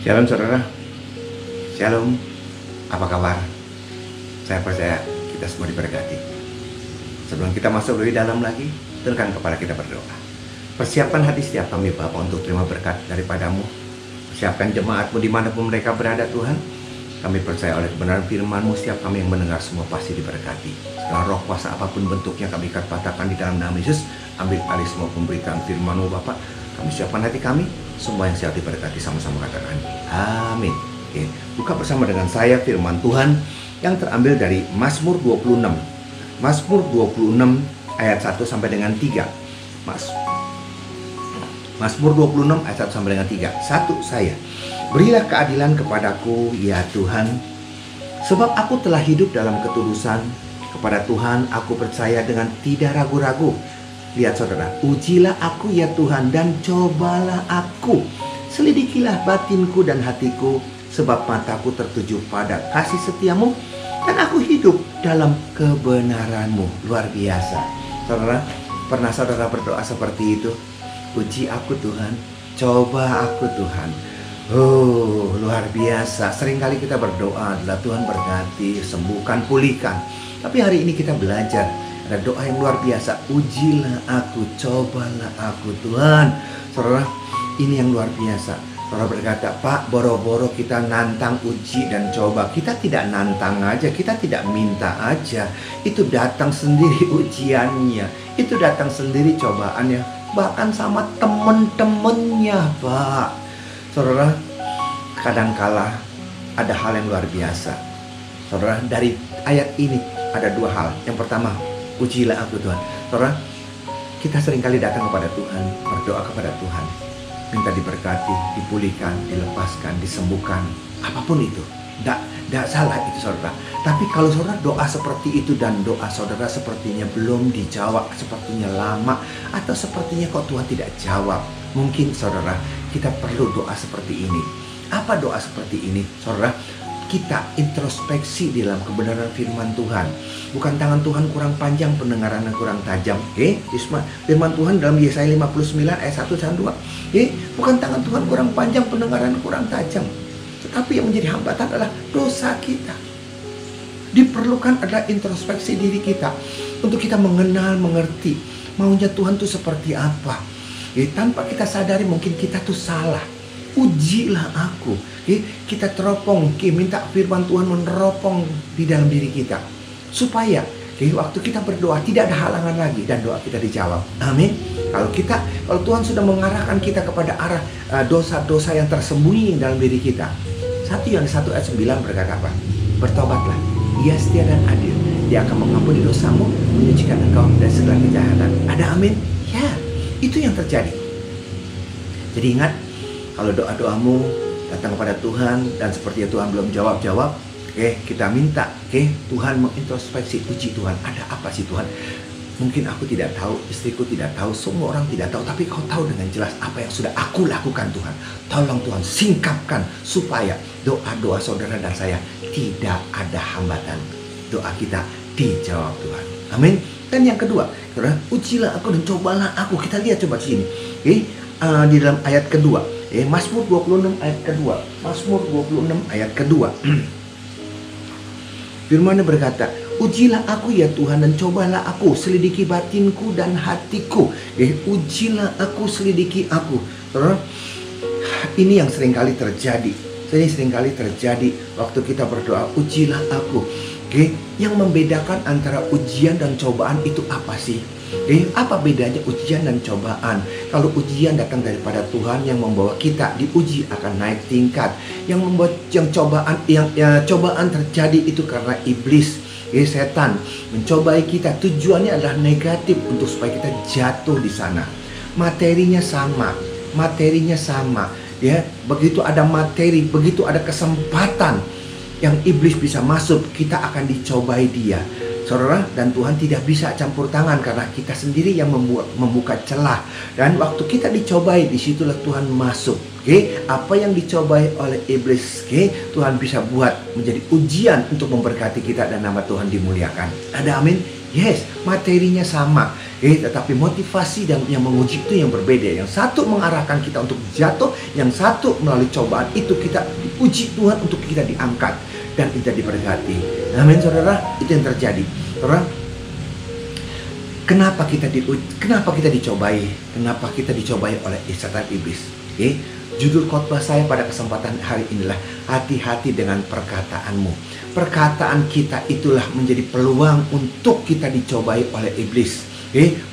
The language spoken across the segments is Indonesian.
Shalom saudara, shalom, apa kabar? Saya percaya kita semua diberkati. Sebelum kita masuk lebih dalam lagi, tundukkan kepala kita berdoa. Persiapkan hati setiap kami Bapa untuk terima berkat daripadamu. Persiapkan jemaatmu dimanapun mereka berada Tuhan. Kami percaya oleh kebenaran firman-Mu, setiap kami yang mendengar semua pasti diberkati. Segala roh kuasa apapun bentuknya kami katakan di dalam nama Yesus. Ambil alih semua pemberitaan firman-Mu Bapak. Kami siapkan hati kami, semua yang siap diberkati sama-sama katakan amin. Oke, buka bersama dengan saya firman Tuhan yang terambil dari Mazmur 26. Mazmur 26 ayat 1 sampai dengan 3. Mazmur 26 ayat 1 sampai dengan 3. Satu saya. Berilah keadilan kepadaku ya Tuhan, sebab aku telah hidup dalam ketulusan. Kepada Tuhan aku percaya dengan tidak ragu-ragu. Lihat saudara, ujilah aku ya Tuhan dan cobalah aku. Selidikilah batinku dan hatiku, sebab mataku tertuju pada kasih setiamu, dan aku hidup dalam kebenaranmu. Luar biasa. Saudara, pernah saudara berdoa seperti itu? Uji aku Tuhan, coba aku Tuhan. Oh, luar biasa. Seringkali kita berdoa adalah Tuhan berkati, sembuhkan, pulihkan. Tapi hari ini kita belajar ada doa yang luar biasa. Ujilah aku, cobalah aku Tuhan. Saudara, ini yang luar biasa. Saudara berkata, Pak, boro-boro kita nantang uji dan coba. Kita tidak nantang aja, kita tidak minta aja. Itu datang sendiri ujiannya, itu datang sendiri cobaannya. Bahkan sama temen-temennya, Pak. Saudara, kadangkala ada hal yang luar biasa. Saudara, dari ayat ini ada dua hal. Yang pertama, ujilah aku Tuhan. Saudara, kita seringkali datang kepada Tuhan, berdoa kepada Tuhan, minta diberkati, dipulihkan, dilepaskan, disembuhkan, apapun itu. Tidak salah itu saudara. Tapi kalau saudara doa seperti itu dan doa saudara sepertinya belum dijawab, sepertinya lama, atau sepertinya kok Tuhan tidak jawab, mungkin saudara kita perlu doa seperti ini. Apa doa seperti ini? Saudara, kita introspeksi di dalam kebenaran firman Tuhan. Bukan tangan Tuhan kurang panjang, pendengarannya kurang tajam. Firman Tuhan dalam Yesaya 59 ayat 1 dan 2. Bukan tangan Tuhan kurang panjang, pendengaran kurang tajam. Tetapi yang menjadi hambatan adalah dosa kita. Diperlukan adalah introspeksi diri kita untuk kita mengenal, mengerti maunya Tuhan itu seperti apa. Tanpa kita sadari mungkin kita tuh salah. Ujilah aku. Kita teropong, minta firman Tuhan meneropong di dalam diri kita, supaya waktu kita berdoa tidak ada halangan lagi dan doa kita dijawab. Amin. Kalau Tuhan sudah mengarahkan kita kepada arah dosa-dosa yang tersembunyi dalam diri kita. 1 Yohanes 1 ayat 9 berkata apa? Bertobatlah, Ia setia dan adil. Dia akan mengampuni dosamu, menyucikan engkau dari segala kejahatan. Ada amin? Ya, itu yang terjadi. Jadi ingat, kalau doa-doamu datang kepada Tuhan dan sepertinya Tuhan belum jawab-jawab, kita minta, Tuhan mengintrospeksi, uji Tuhan, ada apa sih Tuhan? Mungkin aku tidak tahu, istriku tidak tahu, semua orang tidak tahu, tapi Kau tahu dengan jelas apa yang sudah aku lakukan Tuhan. Tolong Tuhan singkapkan supaya doa-doa saudara dan saya tidak ada hambatan. Doa kita dijawab Tuhan. Amin. Dan yang kedua, saudara, ujilah aku dan cobalah aku. Kita lihat coba di sini. Di dalam ayat kedua, Mazmur 26 ayat kedua. Mazmur 26 ayat kedua. Firman-Nya berkata, ujilah aku ya Tuhan dan cobalah aku, selidiki batinku dan hatiku. Ujilah aku, selidiki aku. Ini yang seringkali terjadi. Ini seringkali terjadi waktu kita berdoa, ujilah aku. Yang membedakan antara ujian dan cobaan itu apa sih? Apa bedanya ujian dan cobaan? Kalau ujian datang daripada Tuhan yang membawa kita diuji akan naik tingkat. Yang membuat cobaan terjadi itu karena iblis, setan mencobai kita. Tujuannya adalah negatif untuk supaya kita jatuh di sana. Materinya sama. Begitu ada materi, begitu ada kesempatan yang iblis bisa masuk, kita akan dicobai dia. Saudara, dan Tuhan tidak bisa campur tangan karena kita sendiri yang membuka celah. Dan waktu kita dicobai, disitulah Tuhan masuk. Apa yang dicobai oleh iblis, Tuhan bisa buat menjadi ujian untuk memberkati kita dan nama Tuhan dimuliakan. Ada amin? Yes, materinya sama. Tetapi motivasi dan yang menguji itu yang berbeda. Yang satu mengarahkan kita untuk jatuh, yang satu melalui cobaan itu kita diuji Tuhan untuk kita diangkat dan kita diberkati. Amin, saudara. Itu yang terjadi. Saudara, kenapa kita dicobai? Kenapa kita dicobai oleh setan iblis? Judul khotbah saya pada kesempatan hari inilah hati-hati dengan perkataanmu. Perkataan kita itulah menjadi peluang untuk kita dicobai oleh iblis.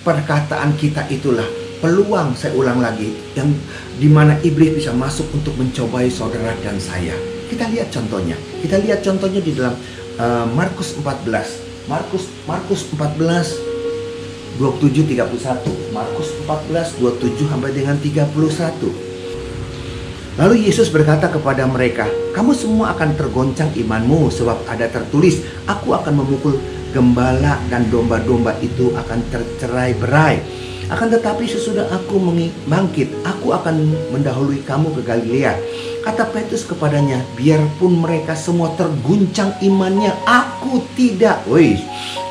Perkataan kita itulah peluang, saya ulang lagi, yang dimana iblis bisa masuk untuk mencobai saudara dan saya. Kita lihat contohnya. Kita lihat contohnya di dalam Markus 14. Markus 14 27 31. Markus 14 27 sampai dengan 31. Lalu Yesus berkata kepada mereka, "Kamu semua akan tergoncang imanmu, sebab ada tertulis, aku akan memukul gembala dan domba-domba itu akan tercerai-berai. Akan tetapi sesudah aku bangkit, aku akan mendahului kamu ke Galilea." Kata Petrus kepadanya, "Biarpun mereka semua terguncang imannya, aku tidak."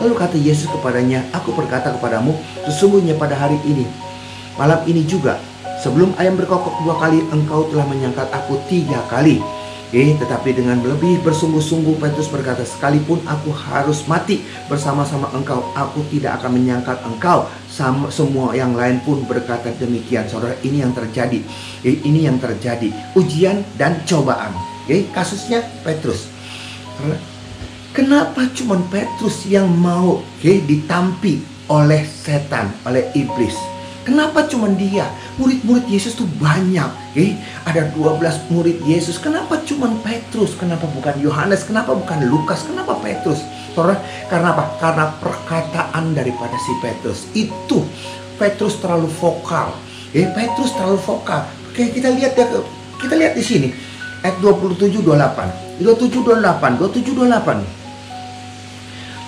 Lalu kata Yesus kepadanya, "Aku berkata kepadamu, sesungguhnya pada hari ini, malam ini juga, sebelum ayam berkokok 2 kali, engkau telah menyangkal aku 3 kali. Tetapi dengan lebih bersungguh-sungguh Petrus berkata, "Sekalipun aku harus mati bersama-sama engkau, aku tidak akan menyangkal engkau." Semua yang lain pun berkata demikian. Saudara, ini yang terjadi. Ini yang terjadi. Ujian dan cobaan. Kasusnya Petrus. Kenapa cuma Petrus yang mau ditampi oleh setan, oleh iblis? Kenapa cuma dia? Murid-murid Yesus tuh banyak. Ada 12 murid Yesus. Kenapa cuma Petrus? Kenapa bukan Yohanes? Kenapa bukan Lukas? Kenapa Petrus? Saudara, karena apa? Karena perkataan daripada si Petrus. Itu Petrus terlalu vokal. Petrus terlalu vokal. Kita lihat ya, kita lihat di sini. Ayat 27-28. 27-28.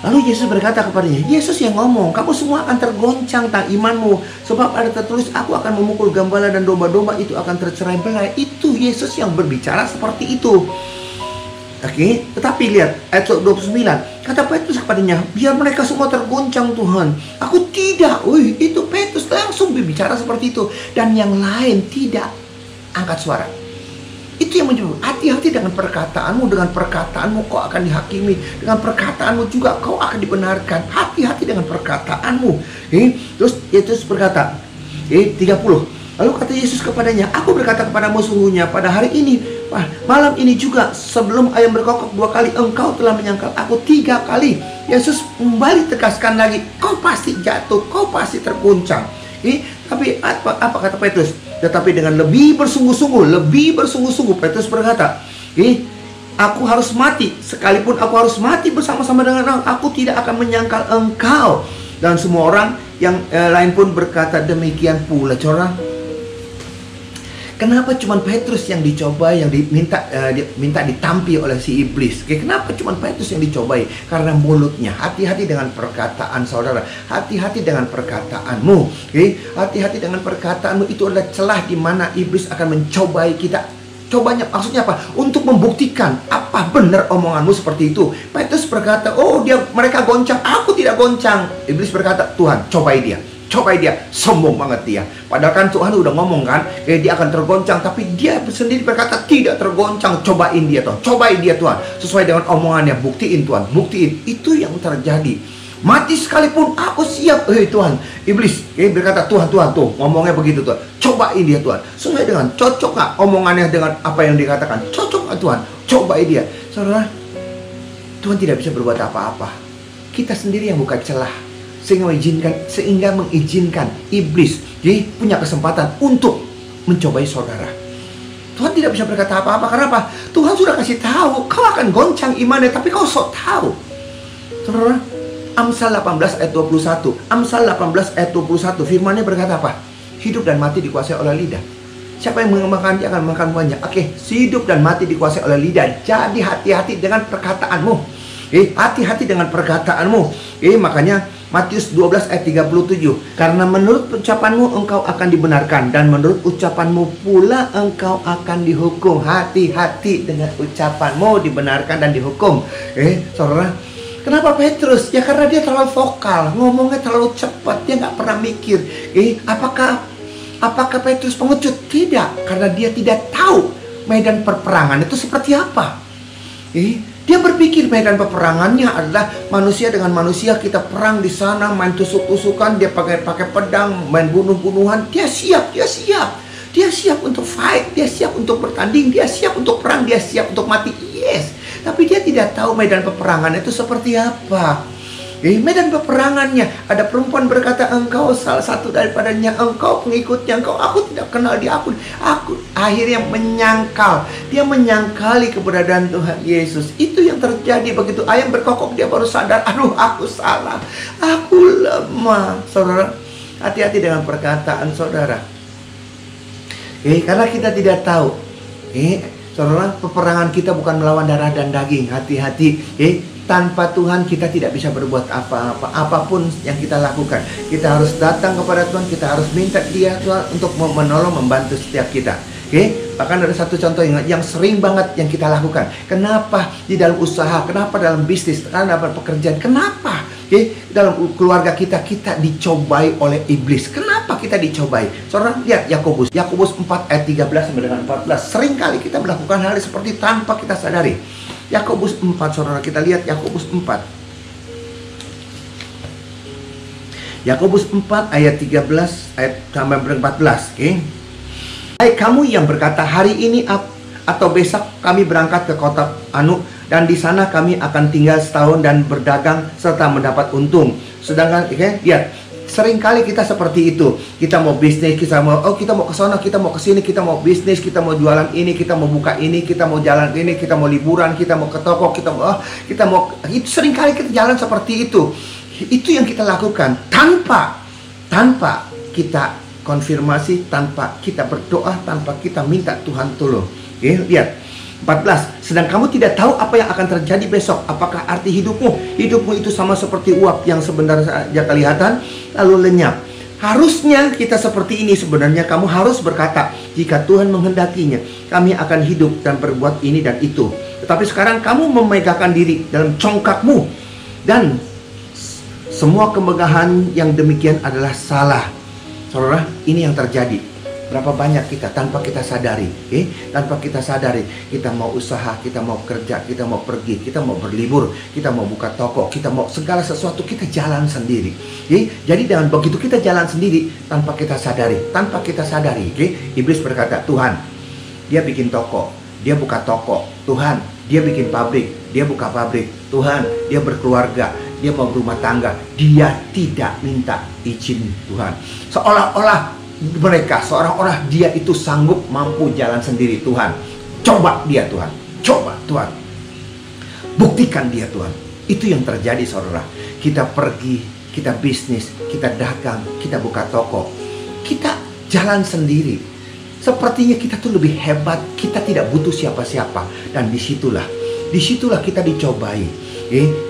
Lalu Yesus berkata kepadanya, Yesus yang ngomong, "Kamu semua akan tergoncang tentang imanmu, sebab ada tertulis, aku akan memukul gembala dan domba-domba itu akan tercerai-berai." Itu Yesus yang berbicara seperti itu. Tetapi lihat ayat 29. Kata Petrus kepadanya, "Biar mereka semua tergoncang Tuhan, aku tidak." Itu Petrus langsung berbicara seperti itu. Dan yang lain tidak angkat suara. Itu yang menyebut hati-hati dengan perkataanmu. Dengan perkataanmu kau akan dihakimi. Dengan perkataanmu juga kau akan dibenarkan. Hati-hati dengan perkataanmu. Terus Yesus berkata 30. Lalu kata Yesus kepadanya, "Aku berkata kepadamu sungguhnya pada hari ini, malam ini juga, sebelum ayam berkokok 2 kali, engkau telah menyangkal aku 3 kali. Yesus kembali tegaskan lagi, kau pasti jatuh, kau pasti terguncang. Tapi apa kata Petrus? Tetapi dengan lebih bersungguh-sungguh Petrus berkata, "Aku harus mati, sekalipun aku harus mati bersama-sama dengan engkau, aku tidak akan menyangkal engkau." Dan semua orang yang lain pun berkata demikian pula. Kenapa cuma Petrus yang dicobai, yang diminta ditampi oleh si iblis? Kenapa cuma Petrus yang dicobai? Karena mulutnya. Hati-hati dengan perkataan saudara. Hati-hati dengan perkataanmu. Hati-hati dengan perkataanmu. Itu adalah celah di mana iblis akan mencobai kita. Cobanya maksudnya apa? Untuk membuktikan apa benar omonganmu seperti itu. Petrus berkata, mereka goncang, aku tidak goncang. Iblis berkata, "Tuhan, cobai dia. Sombong banget dia." Padahal kan Tuhan udah ngomong kan, dia akan tergoncang, tapi dia sendiri berkata tidak tergoncang. Cobain dia Tuhan, cobain dia Tuhan, sesuai dengan omongannya. Buktiin Tuhan, buktiin. Itu yang terjadi. Mati sekalipun aku siap. Tuhan, iblis berkata, Tuhan tuh ngomongnya begitu Tuhan, cobain dia Tuhan, sesuai dengan, cocok gak omongannya dengan apa yang dikatakan? Cocok gak Tuhan? Cobain dia. Saudara, Tuhan tidak bisa berbuat apa-apa. Kita sendiri yang buka celah sehingga mengizinkan iblis punya kesempatan untuk mencobai saudara. Tuhan tidak bisa berkata apa-apa. Karena apa? Tuhan sudah kasih tahu, kau akan goncang imannya, tapi kau sok tahu. Saudara, Amsal 18 ayat 21. Amsal 18 ayat 21. Firman-Nya berkata apa? Hidup dan mati dikuasai oleh lidah. Siapa yang mengemakan, dia akan makan banyak. Hidup dan mati dikuasai oleh lidah. Jadi hati-hati dengan perkataanmu. Hati-hati dengan perkataanmu. Makanya Matius 12 ayat 37. Karena menurut ucapanmu engkau akan dibenarkan, dan menurut ucapanmu pula engkau akan dihukum. Hati-hati dengan ucapanmu, dibenarkan dan dihukum. Saudara, kenapa Petrus? Ya karena dia terlalu vokal, ngomongnya terlalu cepat, dia nggak pernah mikir. Apakah Petrus pengecut? Tidak, karena dia tidak tahu medan perperangan itu seperti apa. Dia berpikir medan peperangannya adalah manusia dengan manusia, kita perang di sana, main tusuk-tusukan, dia pakai pedang, main bunuh-bunuhan. Dia siap untuk fight, dia siap untuk bertanding, dia siap untuk perang, dia siap untuk mati. Yes, tapi dia tidak tahu medan peperangan itu seperti apa. Medan peperangannya, ada perempuan berkata, engkau salah satu daripadanya, engkau pengikutnya, aku tidak kenal dia, aku akhirnya menyangkal. Dia menyangkali keberadaan Tuhan Yesus. Itu yang terjadi. Begitu ayam berkokok, dia baru sadar, aduh aku salah, aku lemah. Saudara, hati-hati dengan perkataan saudara. Karena kita tidak tahu. Saudara, peperangan kita bukan melawan darah dan daging. Hati-hati. Tanpa Tuhan kita tidak bisa berbuat apa-apa. Apapun yang kita lakukan, kita harus datang kepada Tuhan. Kita harus minta Dia, Tuhan, untuk menolong, membantu setiap kita. Bahkan ada satu contoh yang sering banget yang kita lakukan. Kenapa di dalam usaha, kenapa dalam bisnis, dalam pekerjaan, kenapa dalam keluarga kita dicobai oleh iblis? Kenapa kita dicobai? Saudara, lihat Yakobus 4 ayat 13 sampai dengan 14. Sering kali kita melakukan hal seperti tanpa kita sadari. Yakobus 4, saudara, kita lihat Yakobus 4. Yakobus 4 ayat 13 ayat sampai 14. Hai kamu yang berkata, hari ini atau besok kami berangkat ke kota Anu, dan di sana kami akan tinggal setahun dan berdagang serta mendapat untung. Sedangkan lihat, seringkali kita seperti itu. Kita mau bisnis, kita mau ke sana, kita mau ke sini, kita mau bisnis, kita mau jualan ini, kita mau buka ini, kita mau jalan ini, kita mau liburan, kita mau ke toko, kita mau itu seringkali kita jalan seperti itu. Itu yang kita lakukan tanpa kita konfirmasi, tanpa kita berdoa, tanpa kita minta Tuhan tolong. Lihat 14. Sedang kamu tidak tahu apa yang akan terjadi besok. Apakah arti hidupmu? Hidupmu itu sama seperti uap yang sebentar saja kelihatan lalu lenyap. Harusnya kita seperti ini. Sebenarnya kamu harus berkata, jika Tuhan menghendakinya, kami akan hidup dan berbuat ini dan itu. Tetapi sekarang kamu memegahkan diri dalam congkakmu, dan semua kemegahan yang demikian adalah salah. Saudara, ini yang terjadi. Berapa banyak kita tanpa kita sadari, tanpa kita sadari, kita mau usaha, kita mau kerja, kita mau pergi, kita mau berlibur, kita mau buka toko, kita mau segala sesuatu, kita jalan sendiri. Jadi dengan begitu kita jalan sendiri tanpa kita sadari, iblis berkata, Tuhan, dia bikin toko, dia buka toko, Tuhan, dia bikin pabrik, dia buka pabrik, Tuhan, dia berkeluarga, dia mau berumah tangga, dia tidak minta izin Tuhan. Seolah-olah seorang dia itu sanggup mampu jalan sendiri. Tuhan, coba dia Tuhan, coba Tuhan, buktikan dia Tuhan. Itu yang terjadi, saudara. Kita pergi, kita bisnis, kita dagang, kita buka toko, kita jalan sendiri. Sepertinya kita tuh lebih hebat, kita tidak butuh siapa-siapa. Dan disitulah kita dicobai.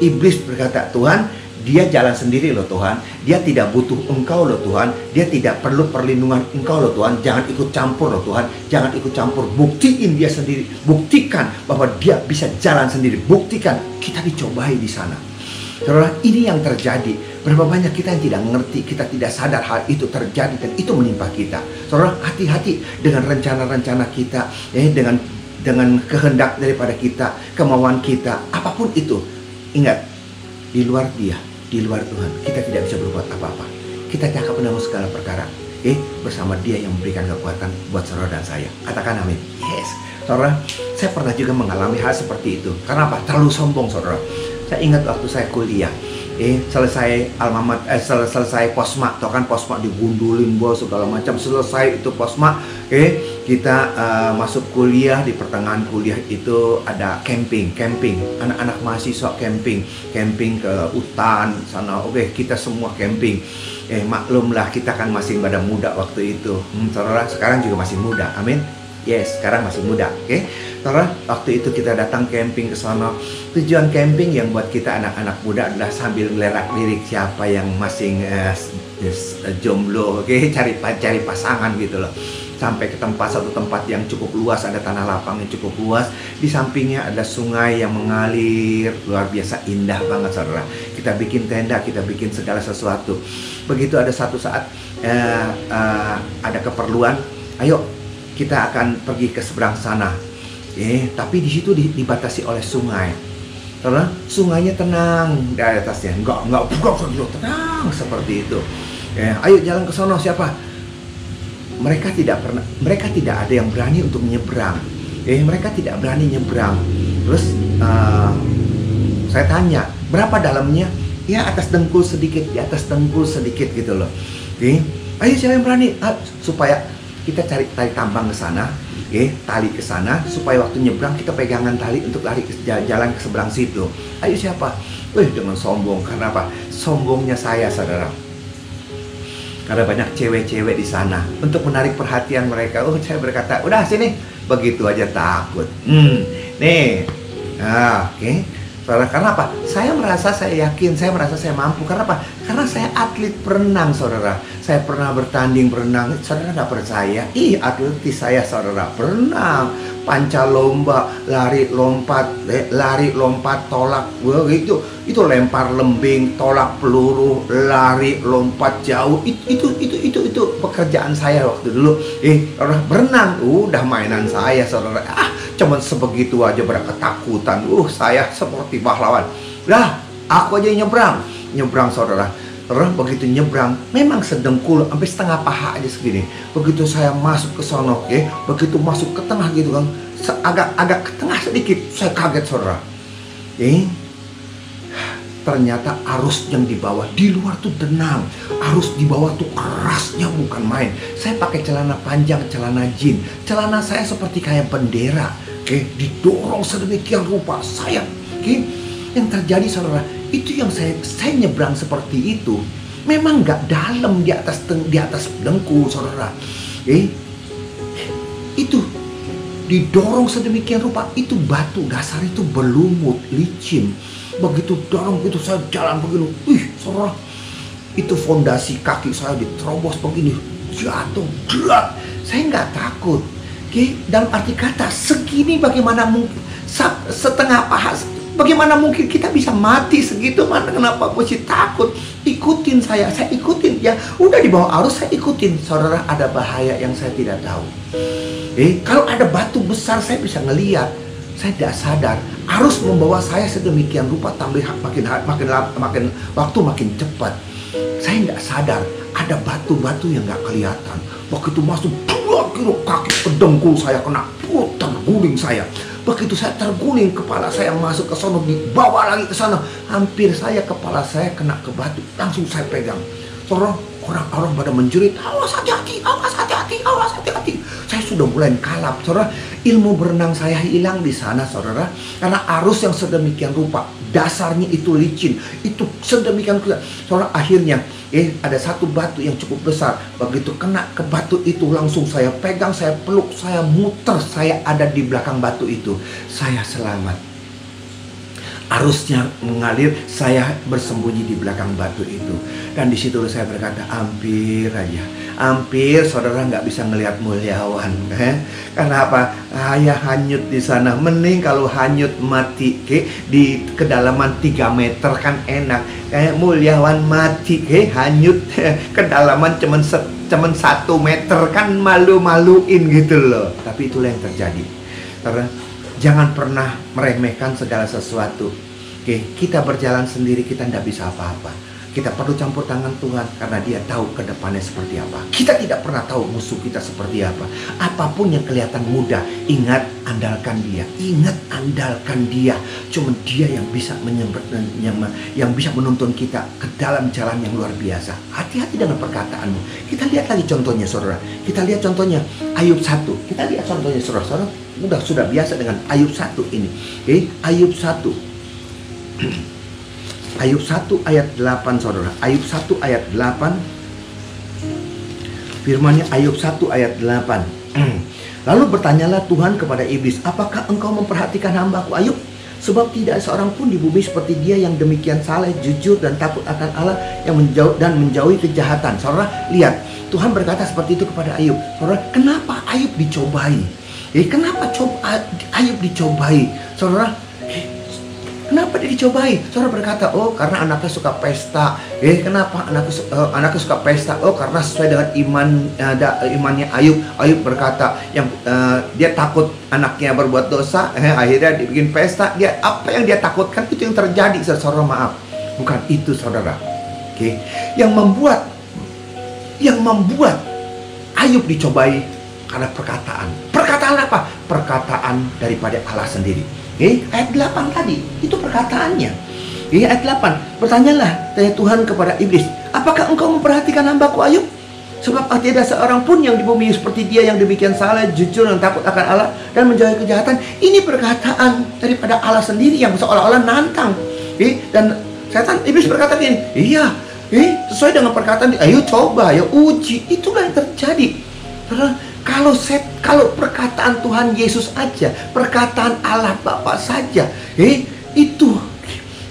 Iblis berkata, Tuhan, dia jalan sendiri loh Tuhan. Dia tidak butuh engkau loh Tuhan. Dia tidak perlu perlindungan engkau loh Tuhan. Jangan ikut campur loh Tuhan. Jangan ikut campur. Buktiin dia sendiri. Buktikan bahwa dia bisa jalan sendiri. Buktikan. Kita dicobai di sana. Saudara, ini yang terjadi. Berapa banyak kita yang tidak mengerti, kita tidak sadar hal itu terjadi dan itu menimpa kita. Saudara, hati-hati dengan rencana-rencana kita, dengan kehendak daripada kita, kemauan kita, apapun itu. Ingat, di luar Dia, di luar Tuhan, kita tidak bisa berbuat apa-apa. Kita cakap dengan segala perkara. Bersama Dia yang memberikan kekuatan buat saudara dan saya. Katakan amin. Yes. Saudara, saya pernah juga mengalami hal seperti itu. Karena apa? Terlalu sombong, saudara. Saya ingat waktu saya kuliah, selesai selesai posma, tau kan posma digundulin bos segala macam. Selesai itu posma, kita masuk kuliah. Di pertengahan kuliah itu ada camping, anak-anak mahasiswa camping ke hutan sana. Kita semua camping. Maklumlah kita kan masih pada muda waktu itu. Saudara, sekarang juga masih muda, amin. Yes, sekarang masih muda, oke? Karena waktu itu kita datang camping ke sana. Tujuan camping yang buat kita anak-anak muda adalah sambil ngelirik siapa yang masih jomblo, oke? Cari pasangan gitu loh. Sampai ke satu tempat yang cukup luas, ada tanah lapang yang cukup luas. Di sampingnya ada sungai yang mengalir, luar biasa indah banget saudara. Kita bikin tenda, kita bikin segala sesuatu. Begitu ada satu saat ada keperluan, ayo kita akan pergi ke seberang sana. Tapi di situ dibatasi oleh sungai. Karena sungainya tenang di atasnya, enggak tenang seperti itu. Ayo jalan ke sono siapa? Mereka tidak ada yang berani untuk menyeberang. Mereka tidak berani nyebrang. Terus saya tanya, berapa dalamnya? Ya atas dengkul sedikit, di atas dengkul sedikit gitu loh. Ayo siapa yang berani? Supaya kita cari tali tambang ke sana, tali ke sana, supaya waktu nyebrang kita pegangan tali untuk lari ke jalan ke seberang situ. Ayo siapa? Dengan sombong. Karena apa? Sombongnya saya, saudara. Karena banyak cewek-cewek di sana. Untuk menarik perhatian mereka, saya berkata, udah sini. Begitu aja takut. Nih. Oke. Karena apa? Saya merasa saya yakin, saya merasa saya mampu. Karena apa? Karena saya atlet berenang, saudara. Saya pernah bertanding berenang. Saudara nggak percaya? Atletis saya, saudara. Berenang, panca lomba, lari lompat, tolak. Itu lempar lembing, tolak peluru, lari lompat jauh. Itu pekerjaan saya waktu dulu. Berenang, udah mainan saya, saudara. Cuman sebegitu aja berketakutan. Saya seperti pahlawan. Aku aja nyebrang, saudara. Terus begitu nyebrang, memang sedengkul sampai setengah paha aja segini. Begitu saya masuk ke sono, begitu masuk ke tengah gitu kan, agak ke tengah sedikit, saya kaget, saudara. Ternyata arus yang di bawah, di luar tuh tenang, arus di bawah tuh kerasnya bukan main. Saya pakai celana panjang, celana jean, celana saya seperti kayak bendera, didorong sedemikian rupa saya, yang terjadi, saudara, itu yang saya nyebrang seperti itu. Memang nggak dalam di atas dengkul, saudara. Itu didorong sedemikian rupa, itu batu dasar itu berlumut, licin. Begitu dorong, begitu saya jalan begini, saudara, itu fondasi kaki saya diterobos begini, jatuh, saya nggak takut. Dalam arti kata, segini bagaimana mungkin, setengah paha, bagaimana mungkin kita bisa mati segitu? Kenapa mesti takut? Ikutin saya ikutin ya. Udah di bawah arus saya ikutin, saudara. Ada bahaya yang saya tidak tahu. Kalau ada batu besar saya bisa ngeliat. Saya tidak sadar. Arus membawa saya sedemikian rupa, makin waktu makin cepat. Saya tidak sadar ada batu-batu yang nggak kelihatan. Begitu masuk 2 kilo kaki ke dengkul saya kena, terguling saya. Begitu saya terguling, kepala saya masuk ke sono, dibawa lagi ke sana. Hampir kepala saya kena ke batu, langsung saya pegang. Orang-orang pada menjerit, awas hati-hati. Saya sudah mulai kalap, saudara. Ilmu berenang saya hilang di sana, saudara. Karena arus yang sedemikian rupa, dasarnya itu licin, itu sedemikian rupa. Saudara, akhirnya ada satu batu yang cukup besar. Begitu kena ke batu itu, langsung saya pegang, saya peluk, saya muter, saya ada di belakang batu itu. Saya selamat. Arusnya mengalir, saya bersembunyi di belakang batu itu. Dan di situ saya berkata, hampir saudara nggak bisa ngelihat Mulyawan. Karena apa? Saya hanyut di sana. Mending kalau hanyut mati di kedalaman 3 meter kan enak. Mulyawan mati hanyut kedalaman cuman 1 meter kan malu-maluin gitu loh. Tapi itulah yang terjadi. Karena jangan pernah meremehkan segala sesuatu. Kita berjalan sendiri, kita tidak bisa apa-apa. Kita perlu campur tangan Tuhan karena Dia tahu ke depannya seperti apa. Kita tidak pernah tahu musuh kita seperti apa. Apapun yang kelihatan mudah, ingat, andalkan Dia. Ingat, andalkan Dia. Cuma Dia yang bisa yang bisa menuntun kita ke dalam jalan yang luar biasa. Hati-hati dengan perkataanmu. Kita lihat lagi contohnya, saudara. Kita lihat contohnya Ayub 1. Kita lihat contohnya, saudara. Sudah biasa dengan Ayub 1 ini. Ayub 1. Ayub 1 ayat 8, saudara. Ayub 1 ayat 8. Firmannya Ayub 1 ayat 8. Lalu bertanyalah Tuhan kepada iblis, apakah engkau memperhatikan hamba-Ku Ayub? Sebab tidak seorang pun di bumi seperti dia yang demikian saleh, jujur, dan takut akan Allah, yang menjauhi kejahatan. Saudara, lihat, Tuhan berkata seperti itu kepada Ayub. Saudara, kenapa Ayub dicobai? Kenapa Ayub dicobai? Saudara, kenapa dia dicobai? Saudara berkata, oh karena anaknya suka pesta. Kenapa anaknya suka pesta? Oh karena sesuai dengan imannya Ayub. Ayub berkata, dia takut anaknya berbuat dosa. Akhirnya dibikin pesta. Apa yang dia takutkan itu yang terjadi. Saudara, maaf, bukan itu, saudara. Yang membuat Ayub dicobai karena perkataan. Perkataan apa? Perkataan daripada Allah sendiri. Ayat 8 tadi, itu perkataannya. Ayat 8, bertanyalah tanya Tuhan kepada iblis, apakah engkau memperhatikan hamba-Ku Ayub? Sebab tidak seorang pun yang di bumi seperti dia yang demikian saleh, jujur, dan takut akan Allah, dan menjauhi kejahatan. Ini perkataan daripada Allah sendiri yang seolah-olah nantang. Dan setan, iblis berkata gini, iya, sesuai dengan perkataan, ayo coba, ya uji. Itulah yang terjadi. Kalau perkataan Tuhan Yesus aja, perkataan Allah Bapa saja, itu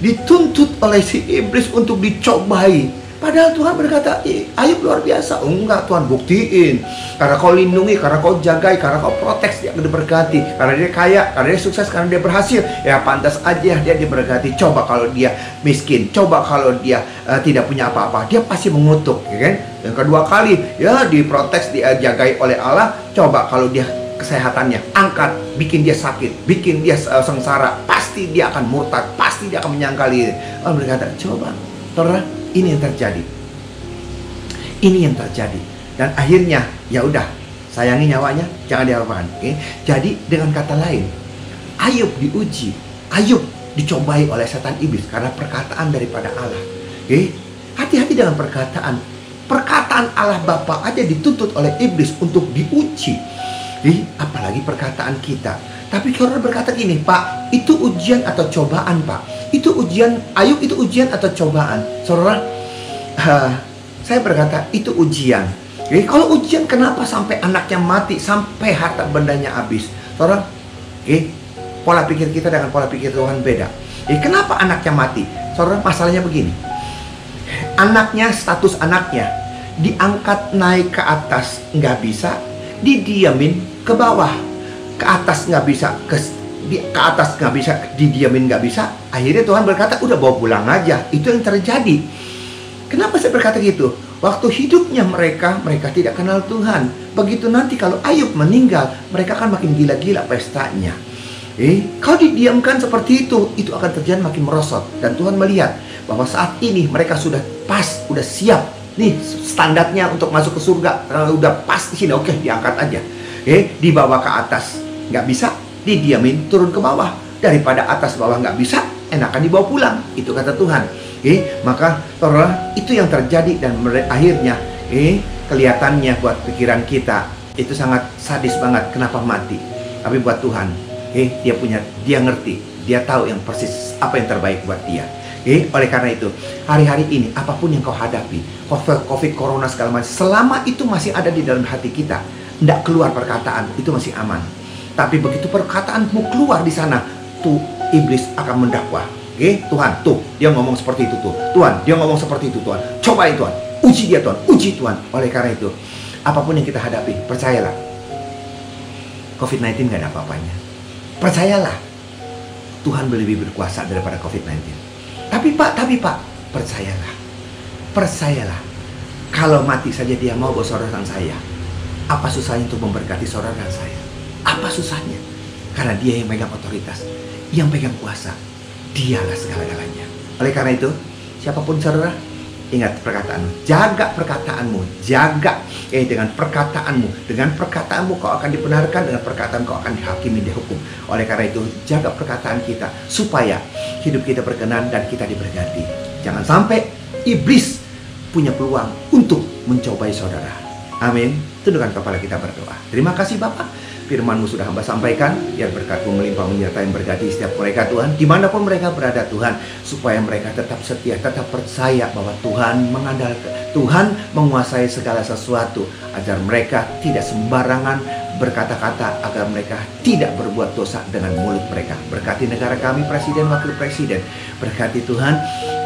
dituntut oleh si iblis untuk dicobai. Padahal Tuhan berkata, Ayub luar biasa. Enggak, Tuhan buktiin. Karena kau lindungi, karena kau jagai, karena kau protek, dia akan diberkati. Karena dia kaya, karena dia sukses, karena dia berhasil. Ya pantas aja dia diberkati. Coba kalau dia miskin, coba kalau dia tidak punya apa-apa, dia pasti mengutuk, ya kan? Yang kedua kali, ya diprotek, dijagai oleh Allah. Coba kalau dia kesehatannya angkat, bikin dia sakit, bikin dia sengsara, pasti dia akan murtad, pasti dia akan menyangkali. Allah berkata, coba, saudara, ini yang terjadi. Ini yang terjadi. Dan akhirnya, ya udah, sayangi nyawanya, jangan diapa-apakan. Jadi dengan kata lain, Ayub diuji, Ayub dicobai oleh setan iblis karena perkataan daripada Allah. Hati-hati dengan perkataan. Perkataan Allah Bapa aja dituntut oleh iblis untuk diuji. Apalagi perkataan kita. Tapi kalau berkata gini, Pak, itu ujian atau cobaan, Pak? Itu ujian, Ayub itu ujian atau cobaan? Saudara, saya berkata itu ujian. Kalau ujian, kenapa sampai anaknya mati, sampai harta bendanya habis? Saudara, pola pikir kita dengan pola pikir Tuhan beda. Kenapa anaknya mati? Saudara, masalahnya begini. Anaknya, status anaknya diangkat naik ke atas, nggak bisa. Didiamin ke bawah, ke atas nggak bisa, ke atas nggak bisa, didiamin nggak bisa. Akhirnya Tuhan berkata, udah bawa pulang aja. Itu yang terjadi. Kenapa saya berkata gitu? Waktu hidupnya mereka tidak kenal Tuhan. Begitu nanti kalau Ayub meninggal, mereka akan makin gila-gila pestanya. Kalau didiamkan seperti itu akan terjadi makin merosot. Dan Tuhan melihat bahwa saat ini mereka sudah pas, udah siap. Nih standarnya untuk masuk ke surga, udah pas di sini. Oke, diangkat aja. Dibawa ke atas, nggak bisa, didiamin turun ke bawah. Daripada atas bawah nggak bisa, enakan dibawa pulang. Itu kata Tuhan. Maka itu yang terjadi. Dan akhirnya kelihatannya buat pikiran kita itu sangat sadis banget. Kenapa mati? Tapi buat Tuhan, dia ngerti, dia tahu yang persis apa yang terbaik buat dia. Oleh karena itu, hari-hari ini apapun yang kau hadapi, COVID, corona segala macam, selama itu masih ada di dalam hati kita, tidak keluar perkataan, itu masih aman. Tapi begitu perkataanmu keluar di sana, tuh iblis akan mendakwa. Tuhan, tuh dia ngomong seperti itu tuh. Tuhan, dia ngomong seperti itu Tuhan. Cobain Tuhan, uji dia Tuhan, uji Tuhan. Oleh karena itu, apapun yang kita hadapi, percayalah, COVID-19 gak ada apa-apanya. Percayalah, Tuhan lebih berkuasa daripada COVID-19. Tapi Pak, percayalah, kalau mati saja dia mau bawa saudara saya. Apa susahnya untuk memberkati saudara saya? Apa susahnya? Karena dia yang megang otoritas, yang pegang kuasa. Dialah segala-galanya. Oleh karena itu, siapapun saudara, ingat perkataanmu, jaga perkataanmu, jaga dengan perkataanmu. Dengan perkataanmu kau akan dibenarkan, dengan perkataan kau akan dihakimi, dihukum. Oleh karena itu, jaga perkataan kita supaya hidup kita berkenan dan kita diberkati. Jangan sampai iblis punya peluang untuk mencobai saudara. Amin. Tundukkan kepala kita berdoa. Terima kasih Bapak, firman-Mu sudah hamba sampaikan. Biar berkat-Mu melimpah menyertai memberkati setiap mereka Tuhan, dimanapun mereka berada Tuhan, supaya mereka tetap setia, tetap percaya bahwa Tuhan mengandalkan, Tuhan menguasai segala sesuatu, agar mereka tidak sembarangan berkata-kata agar mereka tidak berbuat dosa dengan mulut mereka. Berkati negara kami, presiden, wakil presiden. Berkati Tuhan,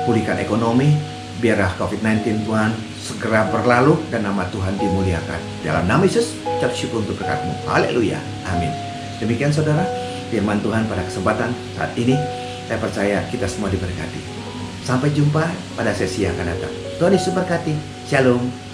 pulihkan ekonomi, biarlah COVID-19 Tuhan segera berlalu dan nama Tuhan dimuliakan. Dalam nama Yesus, ucap syukur untuk berkat-Mu. Haleluya. Amin. Demikian saudara, firman Tuhan pada kesempatan saat ini. Saya percaya kita semua diberkati. Sampai jumpa pada sesi yang akan datang. Tuhan Yesus berkati. Shalom.